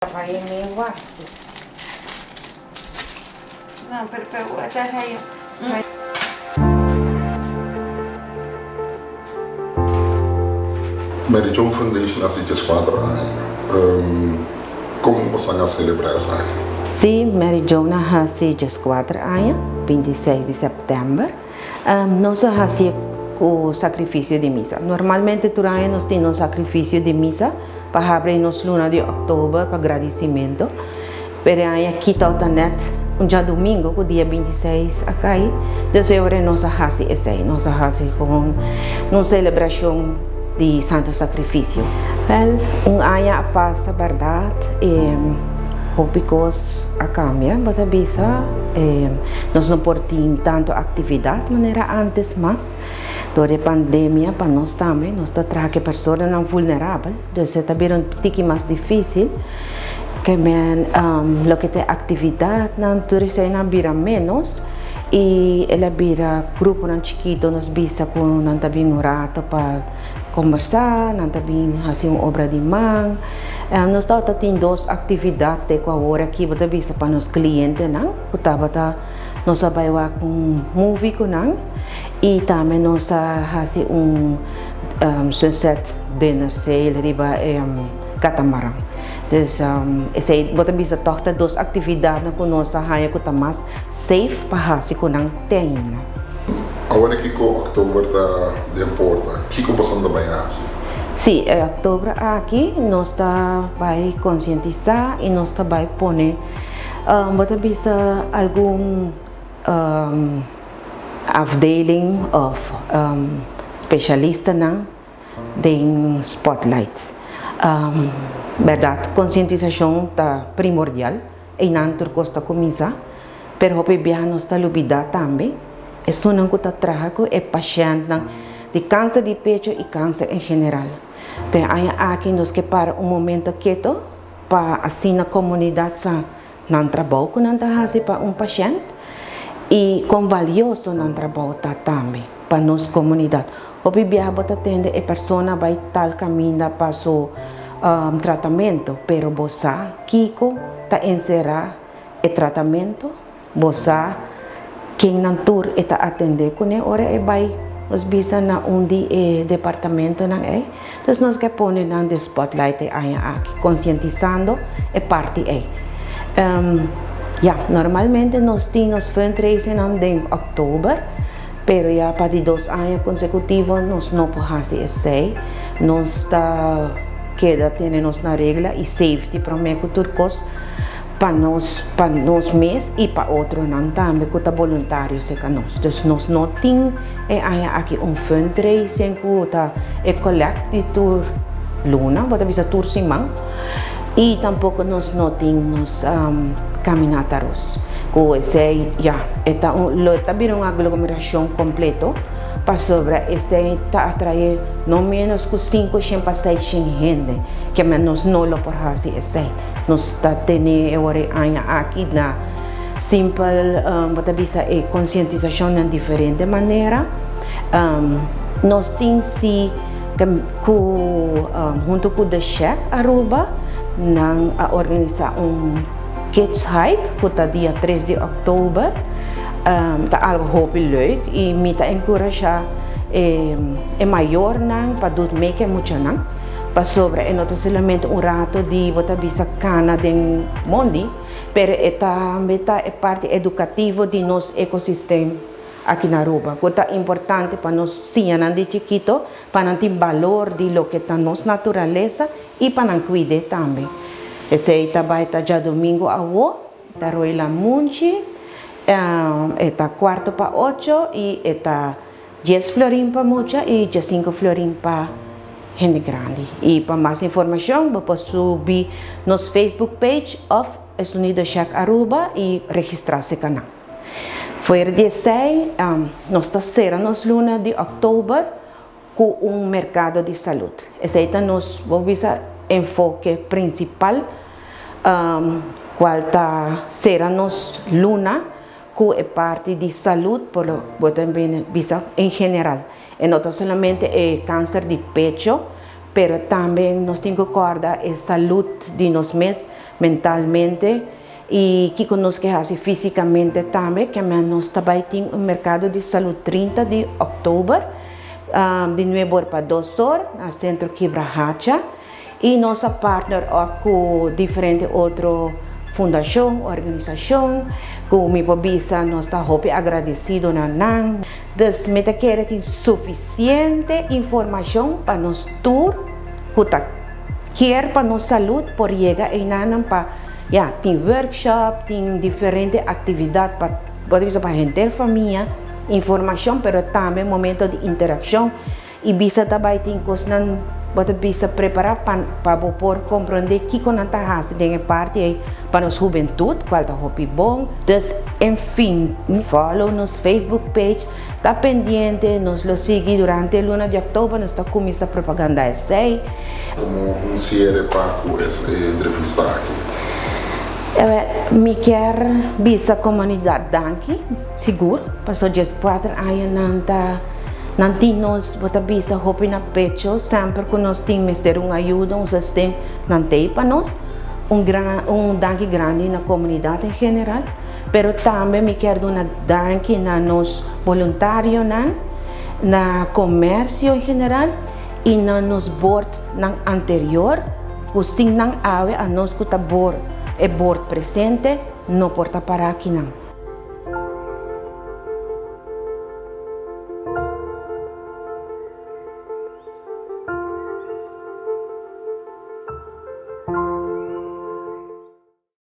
Saya mewah. Não, pero até aí. Mary John Foundation así just 4 años. ¿Cómo van a celebrar eso? Sim, Mary Jo nasce just 4 anos, 26 de setembro. Nós fazemos o sacrifício de missa. Normalmente, durante nós temos sacrifício de missa para abrir nos luna de outubro para agradecimento. Pero aqui está net um dia domingo, o dia 26 a cair. Então, agora nós fazemos esse, nós fazemos com uma celebração de Santo Sacrifício. Um ano passa, verdade, because a cambia, mas bisa, nós não portamos tanto atividade de maneira antes, mas durante a pandemia, para nós também, nós trazemos que pessoas não vulneráveis, então está bem um pouquinho mais difícil, que lo que tem atividade, não turista não vira menos, e ela vira grupo não chiquito, nós bisa com não tá bem um rato para conversar, não tá bem fazer uma obra de mão. Nós estamos tendo 2 atividades com a hora aqui, para bisa para os clientes, não? Nós vamos com movie com não, e também nós fazemos sunset dinner sale riba catamaran. Então, essa bisa tocar 2 atividades com nós que está mais safe para fazer com não tem. Agora que o outubro está de importa, o que você anda bem assim? Sim, em outubro aqui nós vai conscientizar e nós vai pôr bota bisa algum afdeling of specialista não tem spotlight. Verdade, conscientização está primordial e não turcosta começar, pero hope biar nós está lubida também. Isso não está trágico é paciente de câncer de peito e câncer em geral. Então, aqui nós que para momento quieto para assim na comunidade não trabalho com não para paciente e com valioso não trabalho também para nossa comunidade. Hope biar bota tende a pessoa vai tal caminho para o tratamento, pero você Kiko está encerrar o tratamento, você quem não tur está atender com ele, ora vai os bisa na departamento não é, então nós que põe na spotlight aqui conscientizando é parte normalmente nós temos fundraising em outubro, pero para 2 anos consecutivos nós não podemos fazer isso, nós está queda temos na regra e safety para o turcos para nós mês e para outro não também que está voluntário se nós. Então nós não temos aqui fundraising que collecte tur luna, bota bisa tur simang e tampouco nós não temos caminataros. Com esse está bem uma aglomeração completa para sobre esse está atrair não menos que 5 a 6 gente que nós não lo por fazer esse nós está tendo agora aqui na simple bota bisa conscientização de diferente maneira nós temos se junto com o Check Aruba não organizar kids hike que está dia 3 de outubro. Está algo leuk e me está encorajar maior não para do make muito não para sobre e não somente rato de botar bisa cana de mundo, pero é parte educativa de nosso ecossistema aqui na Aruba, que é importante para nós sim de chiquito para ter valor de lo que está nossa natureza e para não cuidar também. Esse vai estar já domingo a está roila munchi. Está 7:45 e está 10 florin para mucha e 5 florin para gente grande. E para mais informação, você pode subir nos Facebook page of Unido Check Aruba e registrar-se no canal. Foi o 16, nós estamos nos luna de outubro com mercado de saúde. Esse é nosso enfoque principal, qual está será nos luna que é parte de saúde, por também visa em geral. E não somente câncer de peito, pero também nós temos que acordar a saúde de nós mesmos mentalmente e que conosco assim fisicamente também, que nós também temos um mercado de saúde 30 de outubro, de 9 horas para 2 horas, no centro Quebra Hacha, e nossa partner com diferentes outras fundação, organização, com me pobisa nós está muito agradecido na nan. Dus me te quer ter suficiente informação para nós tour, quer para nossa saúde por chegar em nan para tem workshop, tem diferentes atividades para gente família, informação, pero também momento de interação e bisa também tem coisas você bisa preparar para poder compreender que com nanta has de parte aí para nos juventude, qual tá hobby bom. Dus, enfim, follow nos Facebook page, tá pendiente, nos lo sigue durante a luna de outubro, nós tá começando a propaganda essa. Como cierre para essa entrevista aqui? Me quer bisa comunidade daqui, seguro, passou 4 anos nanta Nanti nós bota bisa hopi na pecho, sempre que nós temos ter ajuda, sustento nanti para nós, danke grande na comunidade em geral, pero também me quero dar danke na nos voluntários na comércio em geral e na nos board anterior, o sim não ave a nós que tá board presente, não porta para aqui não.